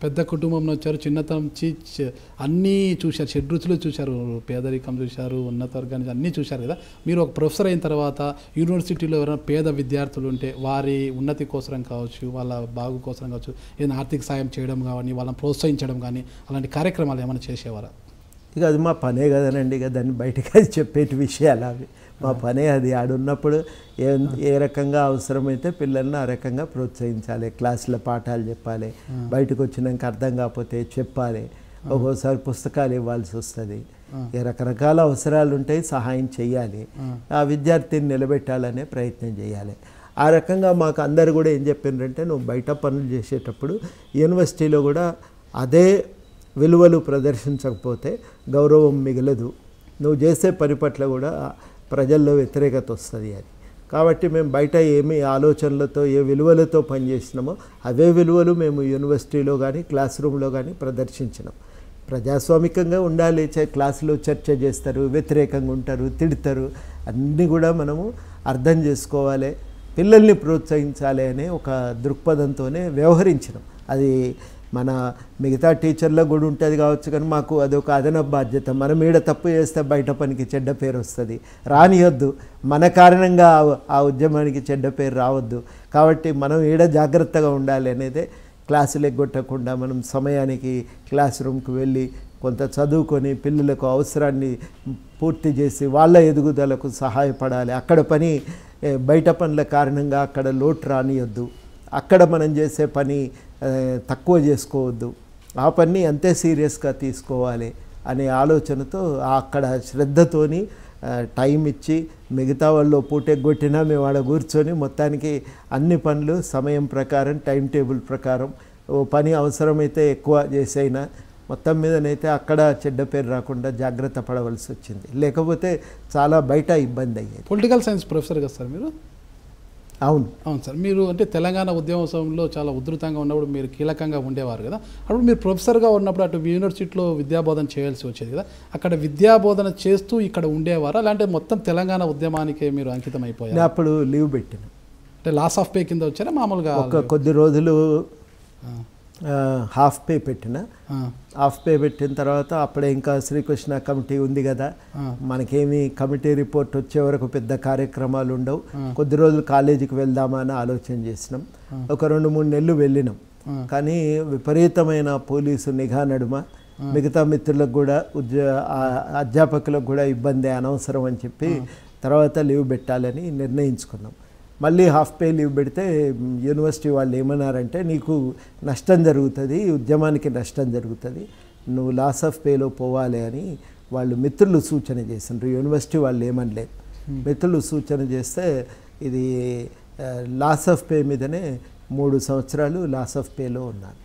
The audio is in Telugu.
పెద్ద కుటుంబంలో వచ్చారు, చిన్నతనం అన్నీ చూశారు, షడ్రుచులు చూశారు, పేదరికం చూశారు, ఉన్నత వర్గాన్ని అన్నీ చూశారు కదా. మీరు ఒక ప్రొఫెసర్ అయిన తర్వాత యూనివర్సిటీలో ఎవరైనా పేద విద్యార్థులు ఉంటే వారి ఉన్నతి కోసం కావచ్చు, వాళ్ళ బాగు కోసం కావచ్చు, ఏదైనా ఆర్థిక సాయం చేయడం కానీ, వాళ్ళని ప్రోత్సహించడం కానీ అలాంటి కార్యక్రమాలు ఏమైనా చేసేవారా? ఇక అది మా పనే కదనండి, ఇక దాన్ని బయటకు అది చెప్పేటి విషయాలు అవి మా పనే. అది ఆడున్నప్పుడు ఏ రకంగా అవసరమైతే పిల్లల్ని ఆ రకంగా ప్రోత్సహించాలి, క్లాసులో పాఠాలు చెప్పాలి, బయటకు వచ్చినాక అర్థం కాకపోతే చెప్పాలి, ఒక్కోసారి పుస్తకాలు ఇవ్వాల్సి వస్తుంది, రకరకాల అవసరాలు ఉంటాయి, సహాయం చేయాలి, ఆ విద్యార్థిని నిలబెట్టాలనే ప్రయత్నం చేయాలి. ఆ రకంగా మాకు అందరు కూడా ఏం చెప్పినారంటే, నువ్వు బయట పనులు చేసేటప్పుడు యూనివర్సిటీలో కూడా అదే విలువలు ప్రదర్శించకపోతే గౌరవం మిగలదు, నువ్వు చేసే పని పట్ల కూడా ప్రజల్లో వ్యతిరేకత వస్తుంది అని. కాబట్టి మేము బయట ఏమి ఆలోచనలతో ఏ విలువలతో పనిచేసినామో అవే విలువలు మేము యూనివర్సిటీలో కానీ క్లాస్ రూమ్లో కానీ ప్రదర్శించినాం. ప్రజాస్వామికంగా ఉండాలి, క్లాసులో చర్చ చేస్తారు, వ్యతిరేకంగా ఉంటారు, తిడతారు, అన్నీ కూడా మనము అర్థం చేసుకోవాలి, పిల్లల్ని ప్రోత్సహించాలి అనే ఒక దృక్పథంతోనే వ్యవహరించినాం. అది మన మిగతా టీచర్లకు కూడా ఉంటుంది కావచ్చు, కానీ మాకు అదొక అదనపు బాధ్యత. మనం ఈడ తప్పు చేస్తే బయట పనికి చెడ్డ పేరు వస్తుంది, రానియొద్దు, మన కారణంగా ఆ ఉద్యమానికి చెడ్డ పేరు రావద్దు. కాబట్టి మనం ఈడ జాగ్రత్తగా ఉండాలి అనేదే. క్లాసులు ఎగ్గొట్టకుండా మనం సమయానికి క్లాస్ రూమ్కి వెళ్ళి కొంత చదువుకొని పిల్లలకు అవసరాన్ని పూర్తి చేసి వాళ్ళ ఎదుగుదలకు సహాయపడాలి. అక్కడ పని బయట పనుల కారణంగా అక్కడ లోటు రానియొద్దు, అక్కడ మనం చేసే పని తక్కువ చేసుకోవద్దు, ఆ పని అంతే సీరియస్గా తీసుకోవాలి అనే ఆలోచనతో అక్కడ శ్రద్ధతోని టైం ఇచ్చి మిగతా వాళ్ళు పూటెగ్గొట్టినా మేము ఆడ కూర్చొని మొత్తానికి అన్ని పనులు సమయం ప్రకారం టైం టేబుల్ ప్రకారం ఓ పని అవసరమైతే ఎక్కువ చేసైనా మొత్తం మీదనైతే అక్కడ చెడ్డ పేరు రాకుండా జాగ్రత్త పడవలసి వచ్చింది. లేకపోతే చాలా బయట ఇబ్బంది అయ్యేది. పొలిటికల్ సైన్స్ ప్రొఫెసర్ కదా సార్ మీరు? అవును అవును సార్. మీరు అంటే తెలంగాణ ఉద్యమంలో చాలా ఉధృతంగా ఉన్నప్పుడు మీరు కీలకంగా ఉండేవారు కదా. అప్పుడు మీరు ప్రొఫెసర్గా ఉన్నప్పుడు అటు యూనివర్సిటీలో విద్యాబోధన చేయాల్సి వచ్చేది కదా. అక్కడ విద్యాబోధన చేస్తూ ఇక్కడ ఉండేవారా, అలాంటి మొత్తం తెలంగాణ ఉద్యమానికి మీరు అంకితం అయిపోయారు? అప్పుడు లీవ్ పెట్టిన, అంటే లాస్ ఆఫ్ పే కింద వచ్చారా మామూలుగా? ఒక కొద్ది రోజులు హాఫ్ పే పెట్టిన. హాఫ్ పే పెట్టిన తర్వాత అప్పుడే ఇంకా శ్రీకృష్ణ కమిటీ ఉంది కదా, మనకేమి కమిటీ రిపోర్ట్ వచ్చే వరకు పెద్ద కార్యక్రమాలు ఉండవు, కొద్ది రోజులు కాలేజీకి వెళ్దామా అని ఆలోచన చేసినాం. ఒక 2-3 నెలలు వెళ్ళినాం, కానీ విపరీతమైన పోలీసు నిఘా నడుమ మిగతా మిత్రులకు కూడా అధ్యాపకులకు కూడా ఇబ్బంది, అనవసరం అని చెప్పి తర్వాత లీవ్ పెట్టాలని నిర్ణయించుకున్నాం. మళ్ళీ హాఫ్ పే లీవ్ పెడితే యూనివర్సిటీ వాళ్ళు ఏమన్నారంటే, నీకు నష్టం జరుగుతుంది, ఉద్యమానికి నష్టం జరుగుతుంది, నువ్వు లాస్ ఆఫ్ పేలో పోవాలి అని వాళ్ళు మిత్రులు సూచన చేసినారు. యూనివర్సిటీ వాళ్ళు ఏమనలేదు, మిత్రులు సూచన చేస్తే ఇది లాస్ ఆఫ్ పే మీదనే 3 సంవత్సరాలు లాస్ ఆఫ్ పేలో ఉన్నాను.